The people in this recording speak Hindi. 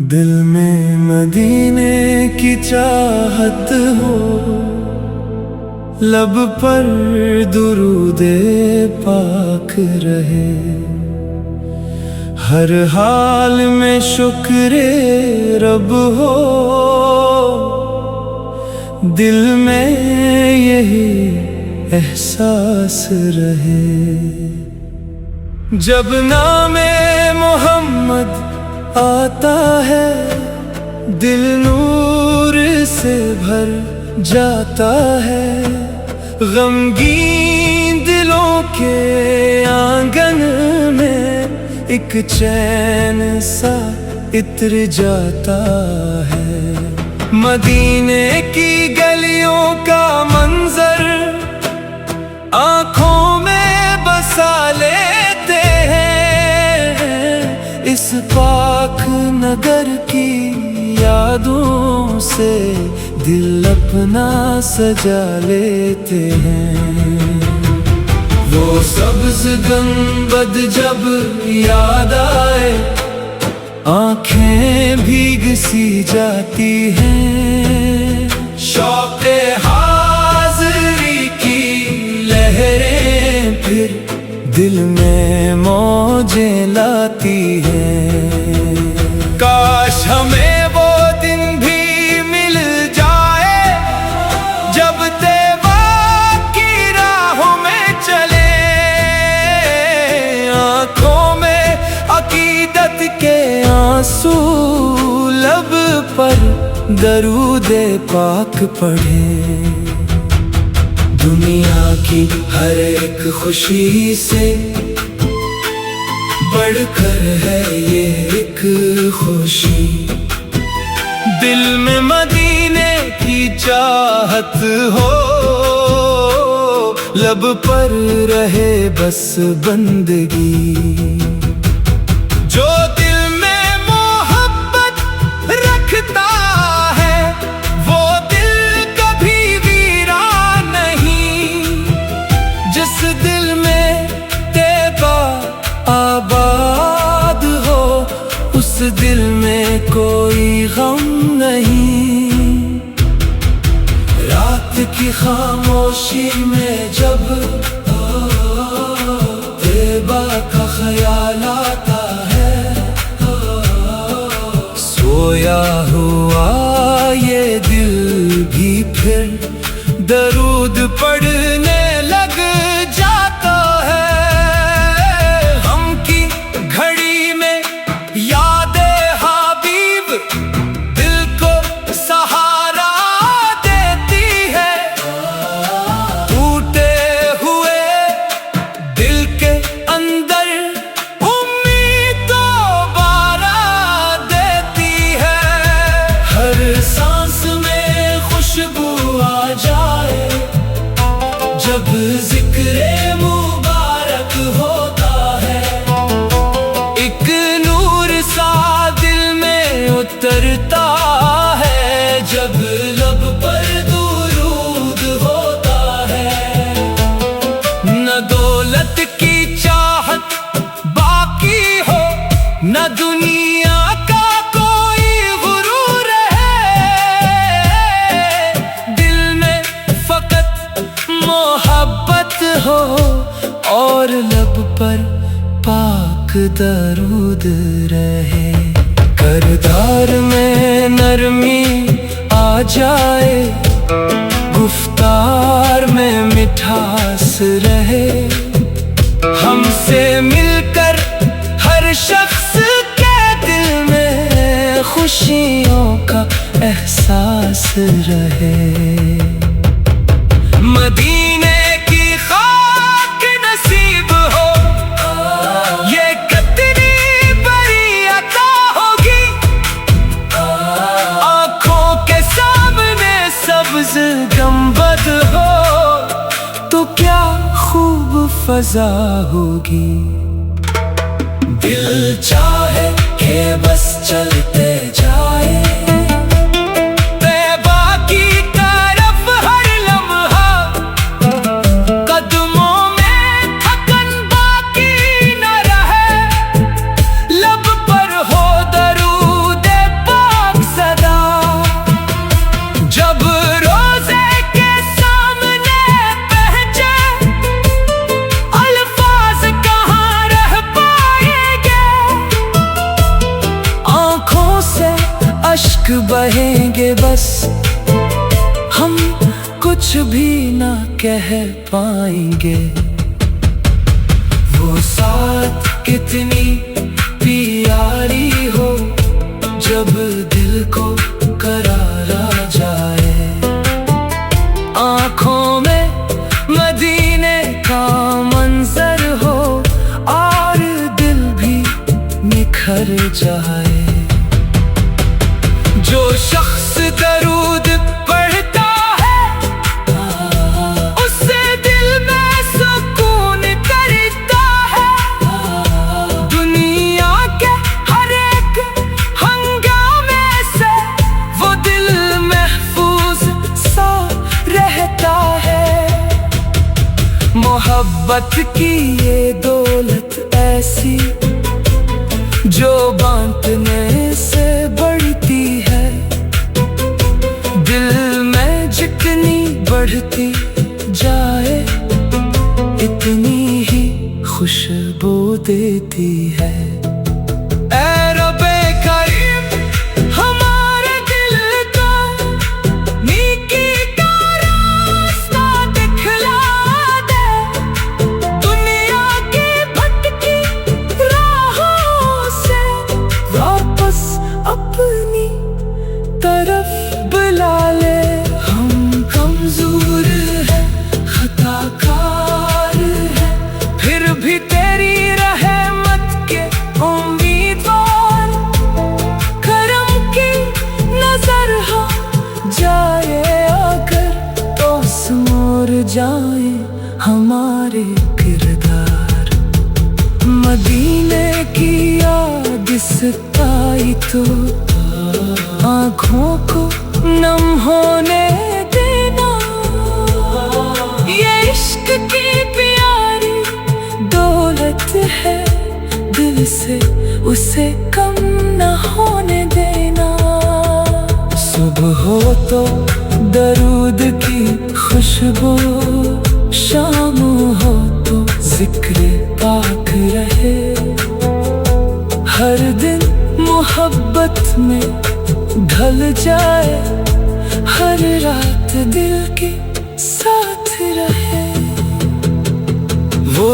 दिल में मदीने की चाहत हो, लब पर दुरूदे पाक रहे। हर हाल में शुक्रे रब हो, दिल में यही एहसास रहे। जब नामे मोहम्मद आता है, दिल नूर से भर जाता है। गमगीन दिलों के आंगन में एक चैन सा इत्र जाता है। मदीने की गलियों का मंजर आँखों में बसा लेते हैं। इस पाक नगर की यादों से दिल अपना सजा लेते हैं। वो सब्ज़ गुंबद जब याद आए, आँखें भीग सी जाती हैं। शौक़े हाज़री की लहरें फिर दिल में मौजें लाती हैं। काश हमें वो दिन भी मिल जाए, जब तैबा की राहों में चले। आँखों में अकीदत के आंसू, लब पर दरूदे पाक पढ़े। दुनिया की हर एक खुशी से बढ़कर है ये एक खुशी। दिल में मदीने की चाहत हो, लब पर रहे बस बंदगी। जो दिल में मोहब्बत रखता है, वो दिल कभी वीरान नहीं। जिस दिल में तैबा आबाद हो, उस दिल में कोई गम नहीं। रात की खामोशी में जब तैबा का ख्याल आता है, सोया हुआ ये दिल भी फिर दरूद पढ़ने लग जाता है। हम की घड़ी में यादे हबीब दिल को सहारा देती है। टूटे हुए दिल के अंदर उम्मीद दोबारा देती है। हर सांस में खुशबू आ जाए, जब जिक्रे मुबारक होता है। एक नूर सा दिल में उतरता है, जब लब पर दुरूद होता है। न दौलत की चाहत बाकी हो, न दुनिया का कोई गुरूर है। दिल में फकत मोहब्बत हो, और लब पर पाक दरूद रहे। करदार में नरमी आ जाए, गुफ्तार में मिठास रहे। हमसे मिलकर हर शख्स के दिल में खुशियों का एहसास रहे। मदीने की खाक नसीब हो, ये कितनी बड़ी अता होगी। आँखों के सामने सब्ज़ गुंबद हो, तो क्या खूब फज़ा होगी। दिल चाहे के बस चलते जाए, तैबा की तरफ हर लम्हा। कदमों में थकन बाकी कह पाएंगे। वो साथ कितनी प्यारी हो जब दिल को करारा जाए। आँखों में मदीने का मंजर हो और दिल भी निखर जाए। जो शख्स दरूद पढ़ता है उससे दिल में सुकून करता है। दुनिया के हर एक हंगामे से वो दिल महफूज सा रहता है। मोहब्बत की ये दौलत ऐसी जो बांटने से बढ़ती है। दिल में जितनी बढ़ती जाए इतनी ही खुशबू देती है। ऐ रब्बे करीम हमारे दिल का नेकी का रास्ता दिखला दे। दुनिया की भटकी राहों से वापस अपनी तरफ बुला ले। हम कमजोर हैं, खताकार हैं, फिर भी तेरी रहमत के उम्मीदवार। करम की नजर हो जाए अगर तो समोर जाए हमारे किरदार। मदीने की याद सताई तो आँखों को नम होने देना। ये इश्क की प्यारी दौलत है, दिल से उसे कम न होने देना। सुबह हो तो दरूद की खुशबू, शाम हो तो जिक्र पाक रहे। हर दिन मोहब्बत में ढल जाए, हर रात दिल के साथ रहे। वो